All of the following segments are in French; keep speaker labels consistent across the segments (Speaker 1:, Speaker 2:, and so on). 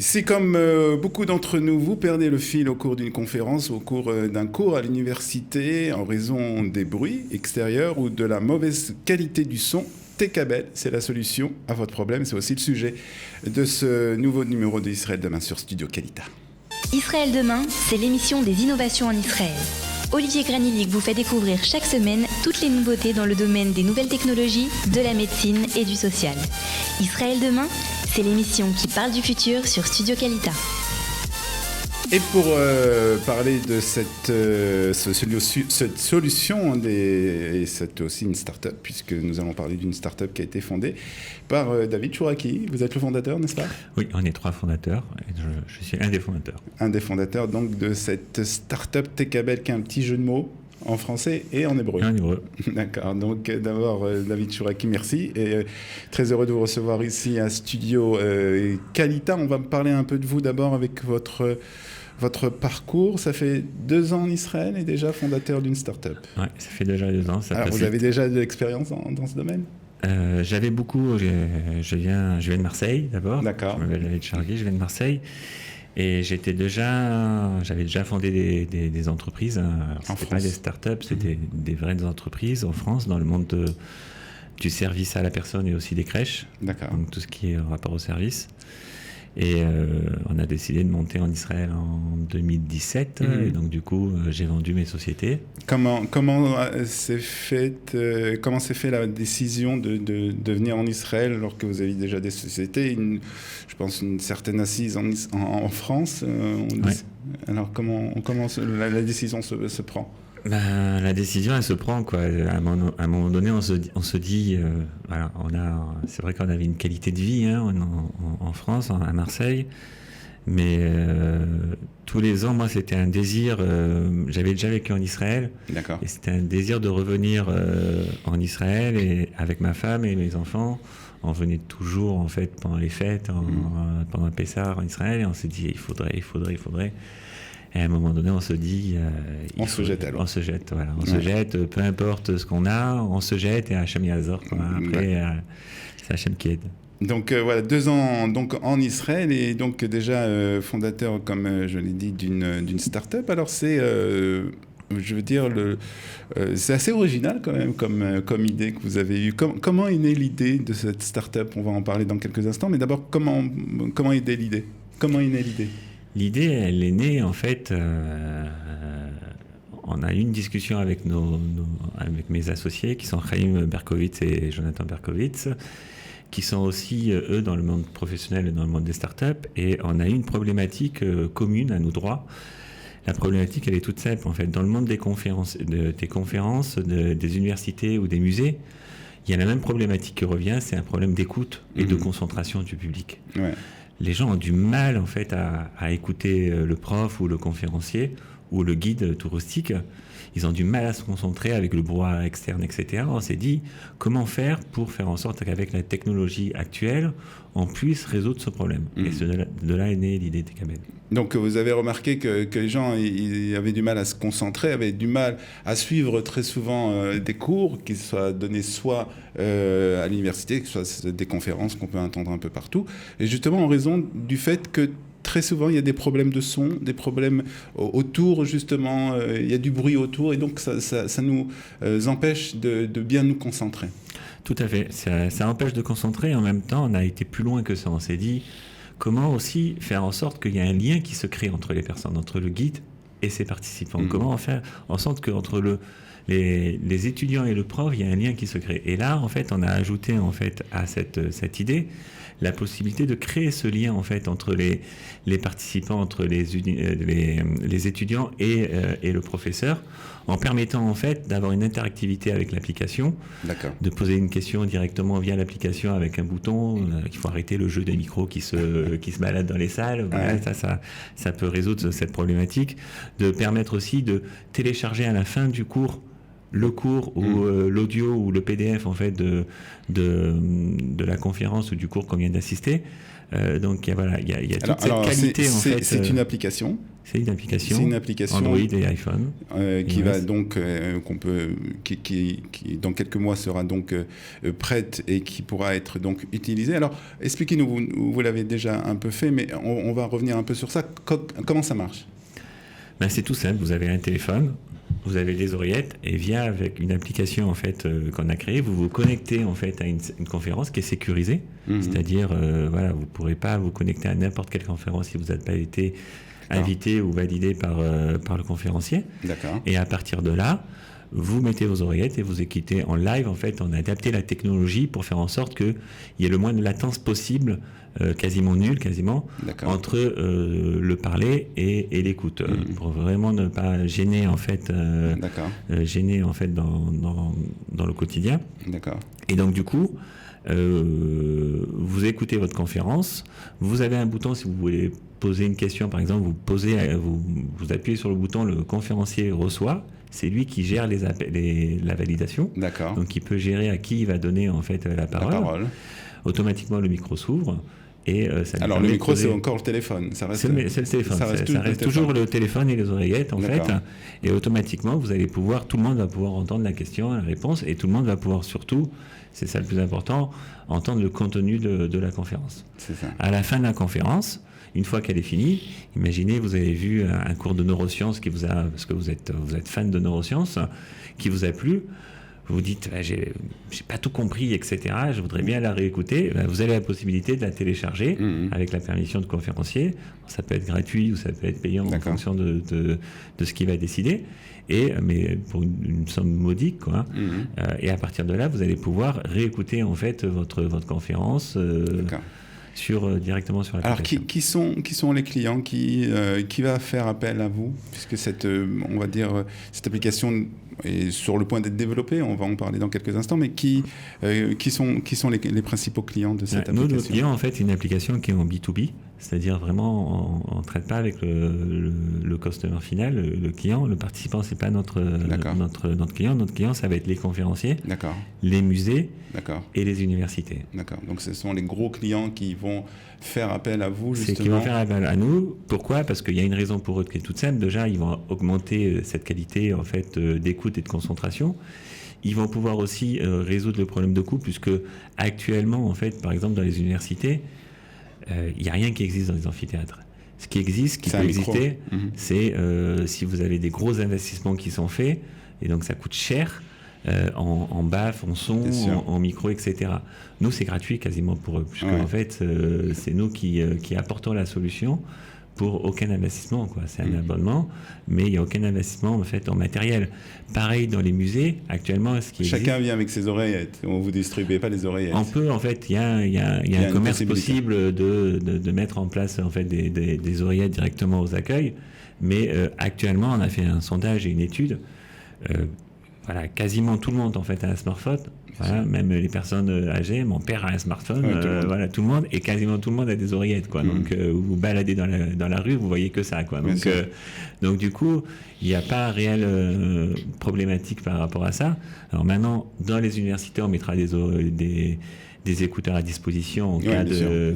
Speaker 1: Si comme beaucoup d'entre nous, vous perdez le fil au cours d'une conférence, au cours d'un cours à l'université, en raison des bruits extérieurs ou de la mauvaise qualité du son, TKBel, c'est la solution à votre problème. C'est aussi le sujet de ce nouveau numéro d'Israël Demain sur Studio Kalita.
Speaker 2: Israël Demain, c'est l'émission des innovations en Israël. Olivier Granillic vous fait découvrir chaque semaine toutes les nouveautés dans le domaine des nouvelles technologies, de la médecine et du social. Israël Demain, c'est l'émission qui parle du futur sur Studio Kalita.
Speaker 1: Et pour parler de cette solution, et c'est aussi une start-up, puisque nous allons parler d'une start-up qui a été fondée par David Chouraki. Vous êtes le fondateur, n'est-ce pas ?
Speaker 3: Oui, on est 3 fondateurs, et je suis un des fondateurs.
Speaker 1: Un des fondateurs donc de cette start-up TKBel, qui est un petit jeu de mots en français et en hébreu.
Speaker 3: En hébreu.
Speaker 1: D'accord. Donc d'abord, David Chouraki, merci. Et très heureux de vous recevoir ici à Studio Kalita. On va me parler un peu de vous d'abord avec votre parcours. Ça fait 2 ans en Israël et déjà fondateur d'une start-up.
Speaker 3: Oui, ça fait déjà 2 ans.
Speaker 1: Alors, vous avez déjà de l'expérience dans ce domaine ?
Speaker 3: J'avais beaucoup. Je viens de Marseille d'abord.
Speaker 1: D'accord.
Speaker 3: Je m'appelle David Chouraki, je viens de Marseille. Et j'avais déjà fondé des entreprises. Ce n'était pas des startups, c'était des vraies entreprises en France, dans le monde du service à la personne et aussi des crèches.
Speaker 1: D'accord.
Speaker 3: Donc tout ce qui est en rapport au service. Et on a décidé de monter en Israël en 2017. Et donc du coup, j'ai vendu mes sociétés.
Speaker 1: Comment s'est fait la décision de venir en Israël alors que vous avez déjà des sociétés, je pense une certaine assise en France.
Speaker 3: Ouais.
Speaker 1: Alors comment la décision se prend ?
Speaker 3: La décision, elle se prend, quoi. À un moment donné, on se dit, voilà, c'est vrai qu'on avait une qualité de vie en France, à Marseille, mais tous les ans, moi, c'était un désir. J'avais déjà vécu en Israël,
Speaker 1: d'accord.
Speaker 3: Et c'était un désir de revenir en Israël, et avec ma femme et mes enfants. On venait toujours, en fait, pendant les fêtes, pendant le Pessah en Israël, et on s'est dit, il faudrait. Et à un moment donné, on se dit...
Speaker 1: on se jette,
Speaker 3: voilà. On se jette, peu importe ce qu'on a, on se jette, et Hachem Yazor, quoi. Après, c'est Hachem qui aide. Donc
Speaker 1: voilà, 2 ans donc, en Israël, et donc déjà fondateur, comme je l'ai dit, d'une start-up. Alors c'est... je veux dire, c'est assez original quand même comme idée que vous avez eue. Comment est née l'idée de cette start-up ? On va en parler dans quelques instants, mais d'abord, comment est née l'idée ? Comment est née l'idée ?
Speaker 3: L'idée, elle est née, en fait, on a eu une discussion avec avec mes associés, qui sont Chaim Berkowitz et Jonathan Berkowitz, qui sont aussi, eux, dans le monde professionnel et dans le monde des startups, et on a eu une problématique commune à nous droits. La problématique, elle est toute simple, en fait. Dans le monde des conférences, des universités ou des musées, il y a la même problématique qui revient, c'est un problème d'écoute et de concentration du public.
Speaker 1: Ouais.
Speaker 3: Les gens ont du mal, en fait, à écouter le prof ou le conférencier ou le guide touristique. Ils ont du mal à se concentrer avec le brouhaha externe, etc. On s'est dit, comment faire pour faire en sorte qu'avec la technologie actuelle, on puisse résoudre ce problème. Et de là est née l'idée des TKBel. Donc
Speaker 1: vous avez remarqué que les gens ils avaient du mal à se concentrer, avaient du mal à suivre très souvent des cours, qu'ils soient donnés soit à l'université, que ce soit des conférences qu'on peut entendre un peu partout. Et justement en raison du fait que très souvent, il y a des problèmes de son, des problèmes autour, justement, il y a du bruit autour, et donc ça nous empêche de bien nous concentrer.
Speaker 3: Tout à fait, ça empêche de concentrer, et en même temps, on a été plus loin que ça. On s'est dit, comment aussi faire en sorte qu'il y ait un lien qui se crée entre les personnes, entre le guide et ses participants. Comment faire en sorte qu'entre les étudiants et le prof, il y a un lien qui se crée. Et là, en fait, on a ajouté en fait, à cette idée la possibilité de créer ce lien en fait, entre les participants, entre les étudiants et le professeur, en permettant en fait, d'avoir une interactivité avec l'application, de poser une question directement via l'application avec un bouton. Il faut arrêter le jeu des micros qui se balade dans les salles. Voilà, ça peut résoudre cette problématique. De permettre aussi de télécharger à la fin du cours le cours ou l'audio ou le PDF en fait de la conférence ou du cours qu'on vient d'assister Donc il y a toute cette qualité en fait.
Speaker 1: C'est une application.
Speaker 3: C'est une application.
Speaker 1: C'est une application
Speaker 3: Android et iPhone.
Speaker 1: Qui va donc qui dans quelques mois sera donc prête et qui pourra être donc utilisée. Alors expliquez-nous, vous l'avez déjà un peu fait, mais on va revenir un peu sur ça. Comment ça marche?
Speaker 3: Ben, c'est tout simple. Vous avez un téléphone, vous avez des oreillettes et avec une application en fait qu'on a créée, vous vous connectez en fait à une conférence qui est sécurisée. C'est-à-dire vous pourrez pas vous connecter à n'importe quelle conférence si vous n'avez pas été invité ou validé par le conférencier.
Speaker 1: D'accord.
Speaker 3: Et à partir de là, vous mettez vos oreillettes et vous écoutez en live. En fait, on a adapté la technologie pour faire en sorte qu'il y ait le moins de latence possible, quasiment nulle, entre le parler et l'écoute, pour vraiment ne pas gêner en fait, dans le quotidien.
Speaker 1: D'accord.
Speaker 3: Et donc du coup, vous écoutez votre conférence, vous avez un bouton si vous voulez poser une question, par exemple, vous appuyez sur le bouton, le conférencier reçoit, c'est lui qui gère la validation.
Speaker 1: D'accord.
Speaker 3: Donc il peut gérer à qui il va donner en fait la parole. Automatiquement le micro s'ouvre. Et
Speaker 1: alors le micro c'est encore le téléphone, ça reste.
Speaker 3: C'est le téléphone, ça reste toujours le téléphone et les oreillettes en fait. Et automatiquement tout le monde va pouvoir entendre la question, la réponse, et tout le monde va pouvoir surtout, c'est ça le plus important, entendre le contenu de la conférence.
Speaker 1: C'est ça.
Speaker 3: À la fin de la conférence, une fois qu'elle est finie, imaginez vous avez vu un cours de neurosciences parce que vous êtes fan de neurosciences, qui vous a plu. Vous dites, j'ai pas tout compris, etc. Je voudrais bien la réécouter. Vous avez la possibilité de la télécharger avec la permission de conférencier. Ça peut être gratuit ou ça peut être payant en fonction de ce qu'il va décider. Mais pour une somme modique, quoi. Et à partir de là, vous allez pouvoir réécouter en fait votre conférence. Directement sur l'application.
Speaker 1: Alors, qui sont les clients qui va faire appel à vous, puisque cette application est sur le point d'être développée, on va en parler dans quelques instants, mais qui sont les principaux clients de cette application?
Speaker 3: Nos clients, en fait, c'est une application qui est en B2B, c'est-à-dire vraiment, on ne traite pas avec le customer final, le client, le participant, c'est pas notre client. Notre client, ça va être les conférenciers, les musées et les universités.
Speaker 1: D'accord. Donc, ce sont les gros clients qui vont faire appel à vous, justement.
Speaker 3: C'est qui vont faire appel à nous. Pourquoi? Parce qu'il y a une raison pour eux qui est toute simple. Déjà, ils vont augmenter cette qualité en fait d'écoute et de concentration. Ils vont pouvoir aussi résoudre le problème de coût, puisque actuellement, en fait, par exemple, dans les universités, il n'y a rien qui existe dans les amphithéâtres. Ce qui existe, qui peut exister, c'est si vous avez des gros investissements qui sont faits, et donc ça coûte cher. En baf, en son, en micro, etc. Nous, c'est gratuit quasiment pour eux, puisque en fait, c'est nous qui apportons la solution pour aucun investissement, quoi. C'est un abonnement, mais il n'y a aucun investissement en fait en matériel. Pareil dans les musées, actuellement,
Speaker 1: chacun vient avec ses oreillettes. On vous distribue pas les oreillettes.
Speaker 3: On peut, en fait, il y a un commerce possible de mettre en place en fait des oreillettes directement aux accueils, mais actuellement, on a fait un sondage et une étude. Quasiment tout le monde en fait a un smartphone. Même les personnes âgées, mon père a un smartphone, tout le monde, et quasiment tout le monde a des oreillettes, quoi. Donc vous vous baladez dans la rue, vous voyez que ça, quoi. Donc du coup, il n'y a pas réelle problématique par rapport à ça. Alors maintenant, dans les universités, on mettra des écouteurs à disposition en cas de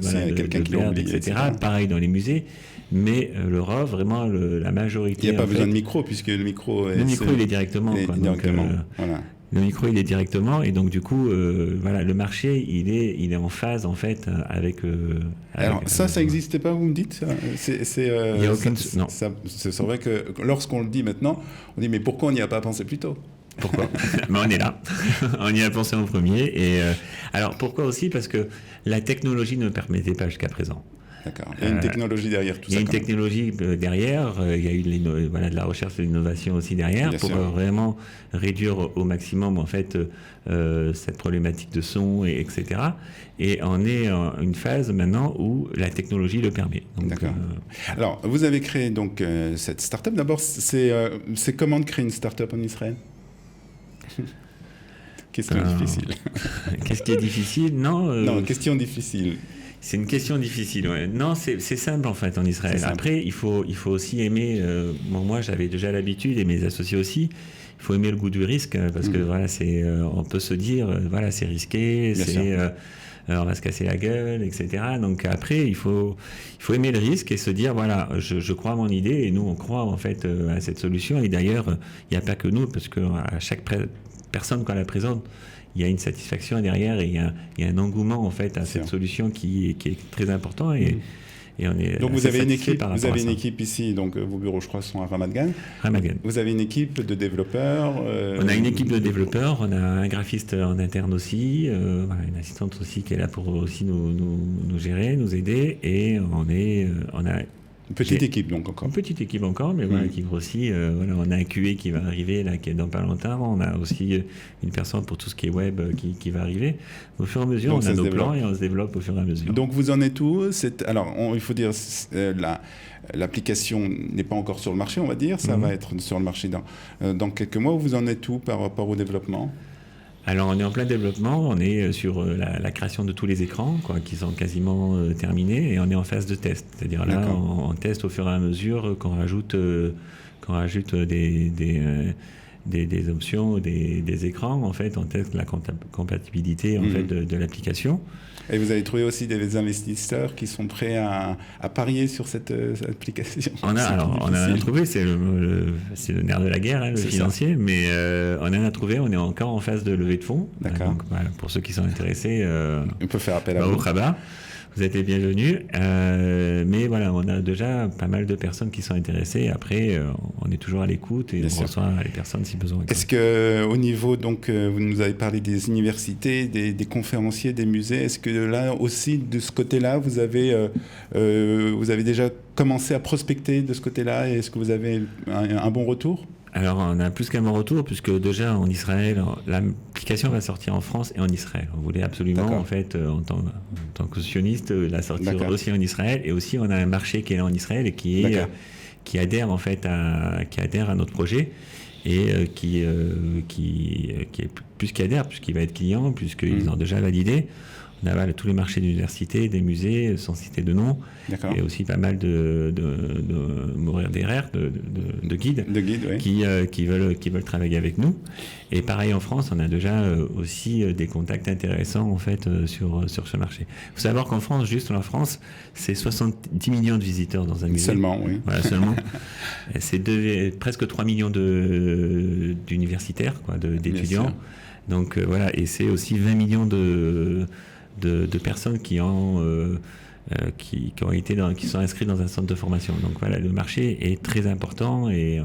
Speaker 3: perte, etc. Pareil dans les musées. Mais le RAW, vraiment, la majorité...
Speaker 1: Il n'y a pas besoin de micro, puisque le micro...
Speaker 3: il est directement. Le micro, il est directement, et donc du coup, le marché, il est en phase, en fait, avec...
Speaker 1: Alors, ça n'existait pas, vous me dites? Il
Speaker 3: n'y a aucune... Non.
Speaker 1: C'est vrai que lorsqu'on le dit maintenant, on dit, mais pourquoi on n'y a pas pensé plus tôt?
Speaker 3: Pourquoi? Mais on est là. On y a pensé en premier. Et, alors, pourquoi aussi? Parce que la technologie ne le permettait pas jusqu'à présent.
Speaker 1: D'accord. Il y a une technologie derrière tout ça.
Speaker 3: Il y a une technologie derrière, il y a eu de la recherche et de l'innovation aussi derrière, pour vraiment réduire au maximum en fait cette problématique de son, etc. Et on est en une phase maintenant où la technologie le permet. Donc,
Speaker 1: d'accord. Alors, vous avez créé donc cette start-up. D'abord, c'est comment de créer une start-up en Israël? Question difficile.
Speaker 3: Qu'est-ce qui est difficile?
Speaker 1: Non, question difficile.
Speaker 3: C'est une question difficile, ouais. Non, c'est simple en fait en Israël. Après, il faut aussi aimer. Moi, j'avais déjà l'habitude et mes associés aussi. Il faut aimer le goût du risque parce que on peut se dire, c'est risqué, on va se casser la gueule, etc. Donc après, il faut aimer le risque et se dire, voilà, je crois à mon idée, et nous, on croit en fait à cette solution. Et d'ailleurs, il n'y a pas que nous, parce qu'à chaque personne qu'on la présente, il y a une satisfaction derrière, et il y a un engouement en fait à cette solution qui est très important. Et on est
Speaker 1: donc vous avez une équipe ici, donc vos bureaux je crois sont à Ramat Gan. Vous avez une équipe de développeurs.
Speaker 3: On a une équipe de développeurs, on a un graphiste en interne aussi, une assistante aussi qui est là pour aussi nous gérer, nous aider, et on a
Speaker 1: une petite équipe donc encore.
Speaker 3: Une petite équipe encore, mais voilà, qui grossit. On a un QA qui va arriver là, qui est dans pas longtemps. On a aussi une personne pour tout ce qui est web qui va arriver. Au fur et à mesure, donc on a nos plans et on se développe au fur et à mesure.
Speaker 1: Donc vous en êtes où? Alors, il faut dire, l'application n'est pas encore sur le marché, on va dire. Ça va être sur le marché dans quelques mois. Vous en êtes où par rapport au développement?
Speaker 3: Alors, on est en plein développement, on est sur la création de tous les écrans, qui sont quasiment terminés, et on est en phase de test. C'est-à-dire là, on teste au fur et à mesure qu'on rajoute des options, des écrans. En fait, on teste la compatibilité en fait, de l'application.
Speaker 1: Et vous avez trouvé aussi des investisseurs qui sont prêts à parier sur cette application?
Speaker 3: On en a trouvé, c'est le nerf de la guerre, le financier, mais on en a trouvé, on est encore en phase de levée de fonds.
Speaker 1: D'accord.
Speaker 3: Donc, voilà, pour ceux qui sont intéressés,
Speaker 1: on peut faire appel à vous.
Speaker 3: Au Rabat. Vous êtes les bienvenus, mais voilà, on a déjà pas mal de personnes qui sont intéressées. Après, on est toujours à l'écoute et on reçoit les personnes si besoin.
Speaker 1: Est-ce que au niveau, donc, vous nous avez parlé des universités, des conférenciers, des musées, est-ce que là aussi, de ce côté-là, vous avez déjà commencé à prospecter de ce côté-là, et est-ce que vous avez un bon retour?
Speaker 3: Alors, on a plus qu'un bon retour, puisque déjà en Israël, l'application va sortir en France et en Israël. On voulait absolument, en fait, en tant que sioniste, la sortir aussi en Israël. Et aussi, on a un marché qui est là en Israël et qui adhère en fait à notre projet, et qui est plus qu'adhère, puisqu'il va être client, puisqu'ils ont déjà validé. On a tous les marchés d'université, des musées, sans citer de nom, et aussi pas mal de mourir d'erreurs, de guides, qui veulent travailler avec nous. Et pareil en France, on a déjà aussi des contacts intéressants en fait sur ce marché. Il faut savoir qu'en France, juste en France, c'est 70 millions de visiteurs dans un musée.
Speaker 1: Seulement, oui.
Speaker 3: Voilà, seulement. C'est presque 3 millions d'universitaires, d'étudiants. Donc voilà, et c'est aussi 20 millions de personnes qui sont inscrites dans un centre de formation. Donc voilà, le marché est très important, et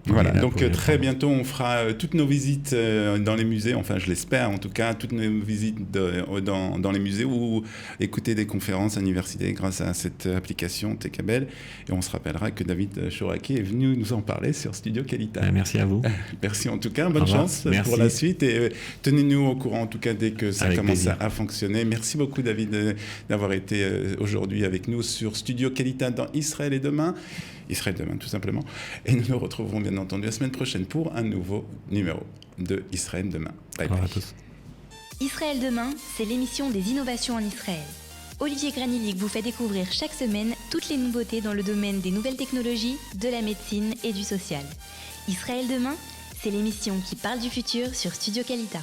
Speaker 1: voilà, donc très bientôt on fera toutes nos visites dans les musées, enfin je l'espère en tout cas, toutes nos visites dans les musées, ou écouter des conférences à l'université grâce à cette application Tekabel. Et on se rappellera que David Chouraki est venu nous en parler sur Studio Qualita.
Speaker 3: Merci à vous.
Speaker 1: Merci en tout cas, bonne chance pour la suite, et tenez-nous au courant en tout cas dès que ça commence à fonctionner. Merci beaucoup David d'avoir été aujourd'hui avec nous sur Studio Qualita dans Israël et demain. Israël demain tout simplement, et nous nous retrouverons bien entendu la semaine prochaine pour un nouveau numéro de Israël demain. Bye bye.
Speaker 3: Au revoir à tous.
Speaker 2: Israël demain, c'est l'émission des innovations en Israël. Olivier Granillic vous fait découvrir chaque semaine toutes les nouveautés dans le domaine des nouvelles technologies, de la médecine et du social. Israël demain, c'est l'émission qui parle du futur sur Studio Qualita.